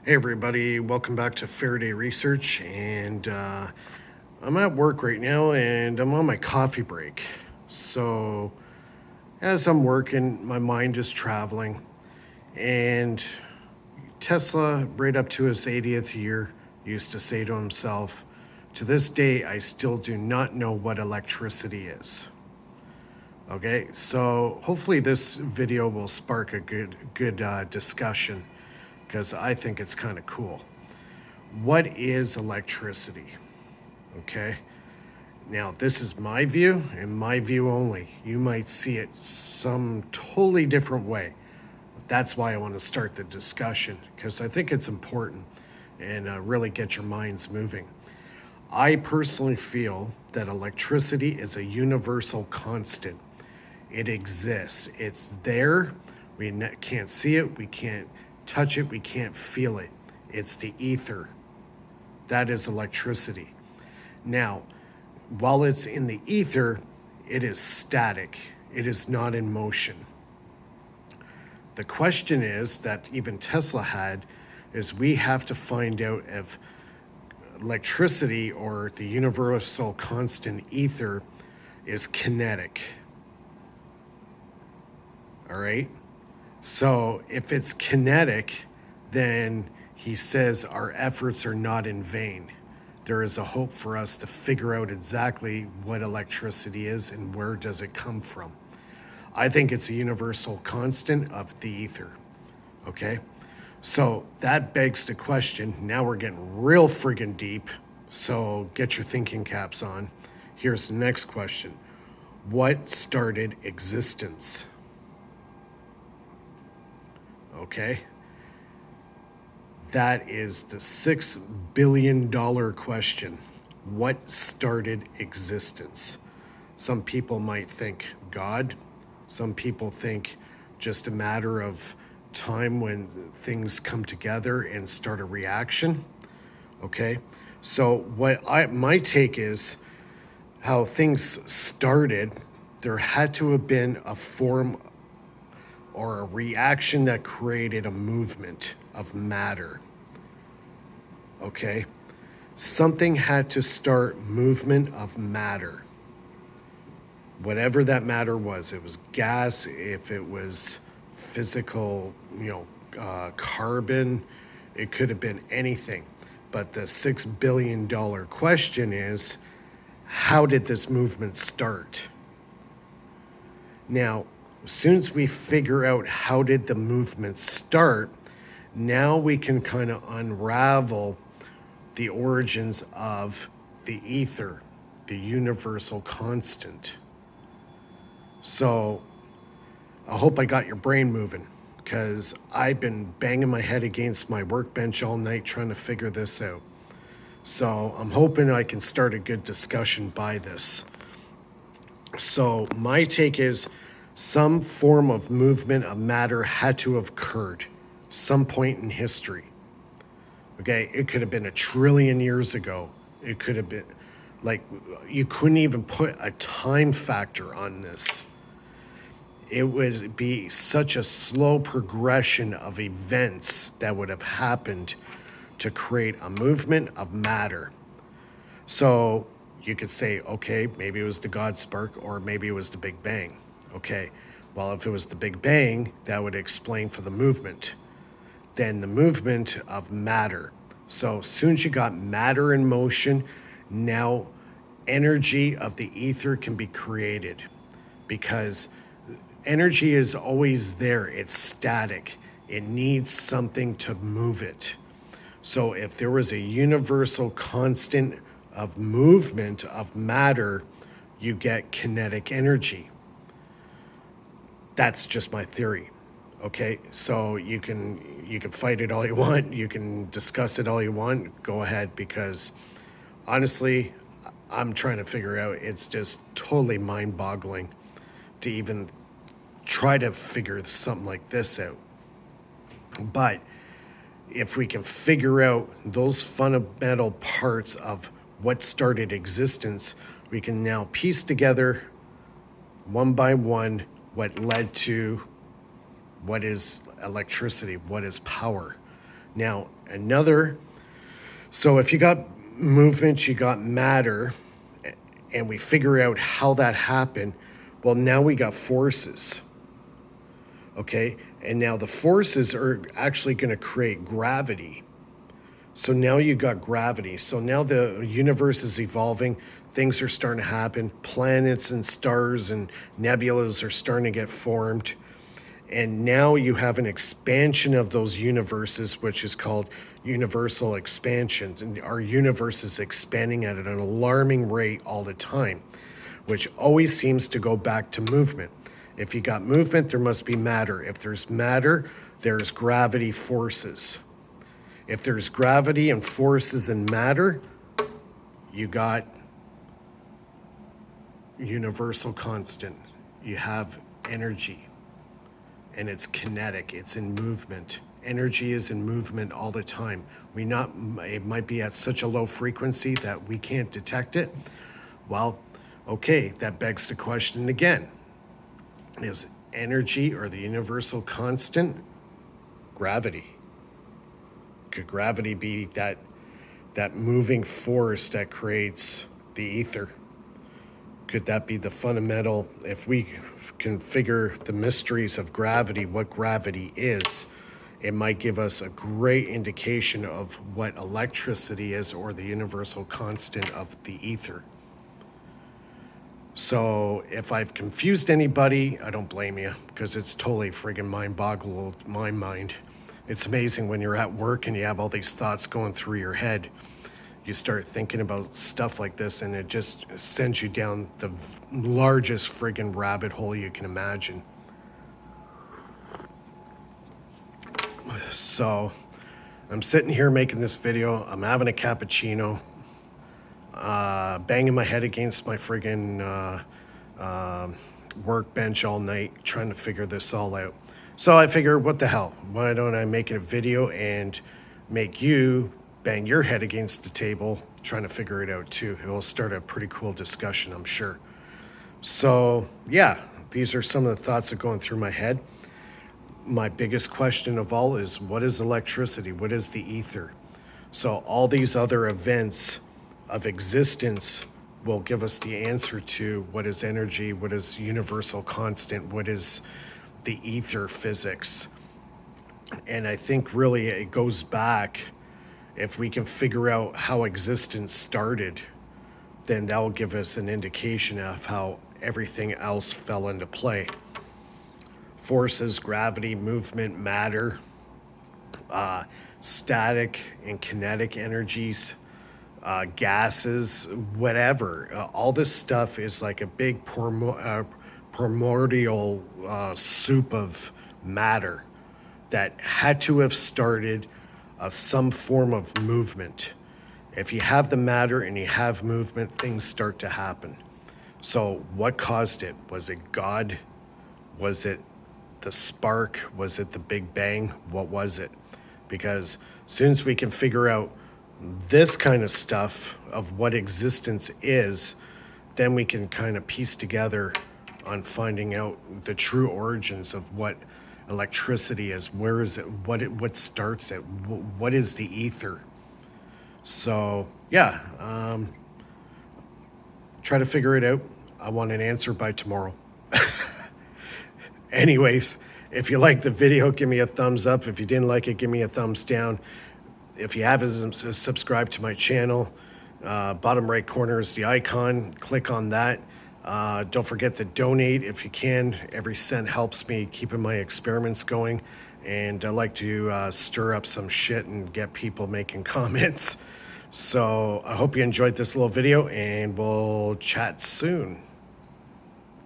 Hey everybody, welcome back to Faraday Research, and I'm at work right now and I'm on my coffee break. So as I'm working, my mind is traveling, and Tesla, right up to his 80th year, used to say to himself, "To this day, I still do not know what electricity is." Okay, so hopefully this video will spark a good discussion, because I think it's kind of cool. What is electricity? Okay. Now, this is my view and my view only. You might see it some totally different way. That's why I want to start the discussion, because I think it's important and really get your minds moving. I personally feel that electricity is a universal constant. It exists, it's there. We can't see it, we can't touch it, we can't feel it. It's the ether. That is electricity. Now, while it's in the ether, it is static. It is not in motion. The question is that even Tesla had is we have to find out if electricity, or the universal constant ether, is kinetic. All right? So if it's kinetic, then he says our efforts are not in vain. There is a hope for us to figure out exactly what electricity is and where does it come from. I think it's a universal constant of the ether. Okay? So that begs the question. Now we're getting real friggin' deep. So get your thinking caps on. Here's the next question. What started existence? Okay? That is the $6 billion question. What started existence? Some people might think God. Some people think just a matter of time when things come together and start a reaction. Okay? So my take is how things started, there had to have been a form or a reaction that created a movement of matter. Okay? Something had to start movement of matter. Whatever that matter was, it was gas, if it was physical, carbon, it could have been anything. But the $6 billion question is, how did this movement start? Now, as soon as we figure out how did the movement start, now we can kind of unravel the origins of the ether, the universal constant. So I hope I got your brain moving, because I've been banging my head against my workbench all night trying to figure this out. So I'm hoping I can start a good discussion by this. So my take is some form of movement of matter had to have occurred some point in history. Okay, it could have been 1 trillion years ago. It could have been, like, you couldn't even put a time factor on this. It would be such a slow progression of events that would have happened to create a movement of matter. So you could say, okay, maybe it was the God spark, or maybe it was the Big Bang. Okay, well, if it was the Big Bang, that would explain for the movement. Then the movement of matter. So as soon as you got matter in motion, now energy of the ether can be created, because energy is always there. It's static. It needs something to move it. So if there was a universal constant of movement of matter, you get kinetic energy. That's just my theory. Okay, so you can fight it all you want, you can discuss it all you want, go ahead, because honestly, I'm trying to figure out, it's just totally mind-boggling to even try to figure something like this out. But if we can figure out those fundamental parts of what started existence, we can now piece together one by one what led to what is electricity, what is power. Now, so if you got movement, you got matter, and we figure out how that happened, well, now we got forces. Okay? And now the forces are actually going to create gravity. So now you got gravity. So now the universe is evolving. Things are starting to happen. Planets and stars and nebulas are starting to get formed. And now you have an expansion of those universes, which is called universal expansion. And our universe is expanding at an alarming rate all the time, which always seems to go back to movement. If you got movement, there must be matter. If there's matter, there's gravity forces. If there's gravity and forces and matter, you got universal constant. You have energy, and it's kinetic. It's in movement. Energy is in movement all the time. It might be at such a low frequency that we can't detect it. Well, okay, that begs the question again. Is energy or the universal constant gravity? Could gravity be that moving force that creates the ether? Could that be the fundamental, if we can figure the mysteries of gravity, what gravity is, it might give us a great indication of what electricity is, or the universal constant of the ether. So if I've confused anybody, I don't blame you, because it's totally friggin' mind-boggled my mind. It's amazing when you're at work and you have all these thoughts going through your head. You start thinking about stuff like this, and it just sends you down the largest friggin' rabbit hole you can imagine. So I'm sitting here making this video. I'm having a cappuccino, banging my head against my friggin' workbench all night, trying to figure this all out. So I figure, what the hell? Why don't I make a video and make you bang your head against the table trying to figure it out too? It will start a pretty cool discussion, I'm sure. So yeah, these are some of the thoughts that are going through my head. My biggest question of all is, what is electricity? What is the ether? So all these other events of existence will give us the answer to what is energy, what is universal constant, what is the ether physics. And I think really it goes back, if we can figure out how existence started, then that will give us an indication of how everything else fell into play. Forces, gravity, movement, matter, static and kinetic energies, gases, whatever. All this stuff is like a big primordial soup of matter that had to have started some form of movement. If you have the matter and you have movement, things start to happen. So what caused it? Was it God? Was it the spark? Was it the Big Bang? What was it? Because as soon as we can figure out this kind of stuff of what existence is, then we can kind of piece together on finding out the true origins of what electricity is. Where is it? What starts it? What is the ether? So yeah, try to figure it out. I want an answer by tomorrow. Anyways, if you liked the video, give me a thumbs up. If you didn't like it, give me a thumbs down. If you haven't subscribed to my channel, bottom right corner is the icon. Click on that. Don't forget to donate if you can. Every cent helps me keeping my experiments going. And I like to stir up some shit and get people making comments. So I hope you enjoyed this little video, and we'll chat soon.